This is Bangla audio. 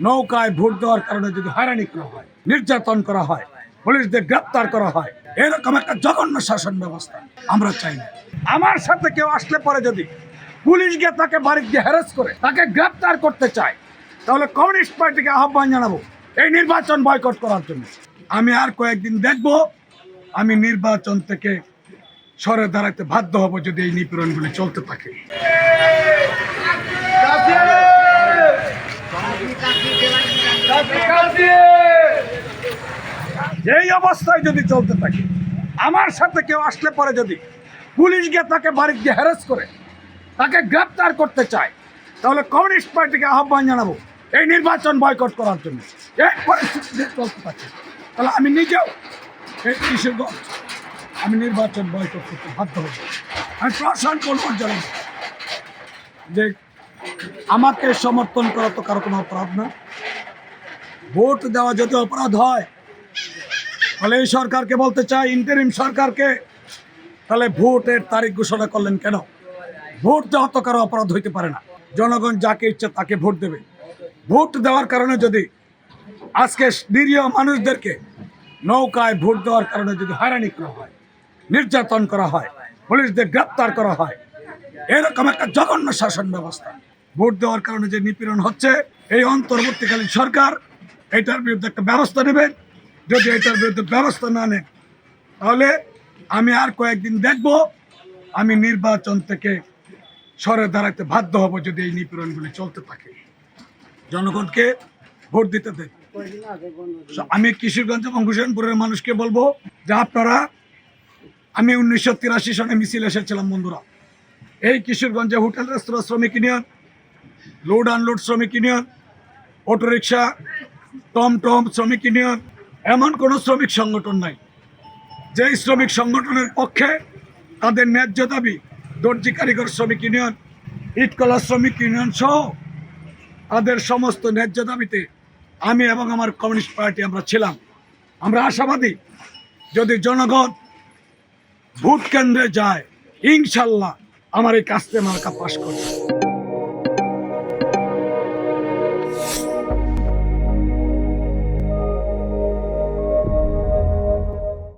নৌকায় ভোট দেওয়ার কারণে যদি হয়রানি করা হয়, নির্যাতন করা হয়, পুলিশদের গ্রেপ্তার করা হয়, এরকম একটা জঘন্য শাসন ব্যবস্থা আমরা চাই না। আমার সাথে কেউ আসলে পরে যদি পুলিশ গিয়ে তাকে বাড়ি গিয়ে হ্যারাস করে তাকে গ্রেপ্তার করতে চায়, তাহলে কমিউনিস্ট পার্টিকে আহ্বান জানাবো এই নির্বাচন বয়কট করার জন্য। আমি আর কয়েকদিন দেখব, আমি নির্বাচন থেকে সরে দাঁড়াতে বাধ্য হব যদি এই নিপীড়নগুলি চলতে থাকে। এই অবস্থায় যদি চলতে থাকে, আমার সাথে কেউ আসলে পরে যদি পুলিশ গিয়ে তাকে বাড়ি গিয়ে হ্যারাস করে তাকে গ্রেপ্তার করতে চায়, তাহলে কমিউনিস্ট পার্টিকে আহ্বান জানাবো এই নির্বাচন বয়কট করার জন্য। এই পরিস্থিতি চলতে থাকে, তাহলে আমি নিজেও এই কিশোরগঞ্জ আমি নির্বাচন বয়কট করতে বাধ্য হব। আমি প্রশাসন বলবো জানাবো যে আমাকে সমর্থন করা তো কারো কোনো অপরাধ না। ভোট দেওয়া যদি অপরাধ হয়, তাহলে এই সরকারকে বলতে চাই, ইন্টারিম সরকারকে, তাহলে ভোটের তারিখ ঘোষণা করলেন কেন? ভোট দেওয়া তো কারো অপরাধ হইতে পারে না। জনগণ যাকে ইচ্ছে তাকে ভোট দেবে। ভোট দেওয়ার কারণে যদি আজকে নিরীহ মানুষদেরকে নৌকায় ভোট দেওয়ার কারণে যদি হয়রানি করা হয়, নির্যাতন করা হয়, পুলিশদের গ্রেপ্তার করা হয়, এরকম একটা জঘন্য শাসন ব্যবস্থা, ভোট দেওয়ার কারণে যে নিপীড়ন হচ্ছে, এই অন্তর্বর্তীকালীন সরকার এটার বিরুদ্ধে একটা ব্যবস্থা নেবেন। যদি এটার বিরুদ্ধে ব্যবস্থা না নেন, তাহলে আমি আর কয়েকদিন দেখব, আমি নির্বাচন থেকে সরে দাঁড়াতে বাধ্য হব যদি এই নিপীড়নগুলি চলতে থাকে। জনগণকে ভোট দিতে দেন। আমি কিশোরগঞ্জ এবং হুসেনপুরের মানুষকে বলবো যে আপনারা, আমি 1983 সনে মিছিল এসেছিলাম বন্ধুরা। এই কিশোরগঞ্জে হোটেল রেস্তোরাঁ শ্রমিক ইউনিয়ন, লোড আনলোড শ্রমিক ইউনিয়ন, অটোরিকশা, টমটম শ্রমিক ইউনিয়ন, এমন কোনো শ্রমিক সংগঠন নাই যেই শ্রমিক সংগঠনের পক্ষে তাদের ন্যায্য দাবি, দর্জি কারিগর শ্রমিক ইউনিয়ন, ইটকলা শ্রমিক ইউনিয়ন সহ তাদের সমস্ত ন্যায্য দাবিতে আমি এবং আমার কমিউনিস্ট পার্টি আমরা ছিলাম। আমরা আশাবাদী যদি জনগণ ভোট কেন্দ্রে যায়, ইনশাল্লাহ আমার এই কাস্তে মার্কা পাশ করবে।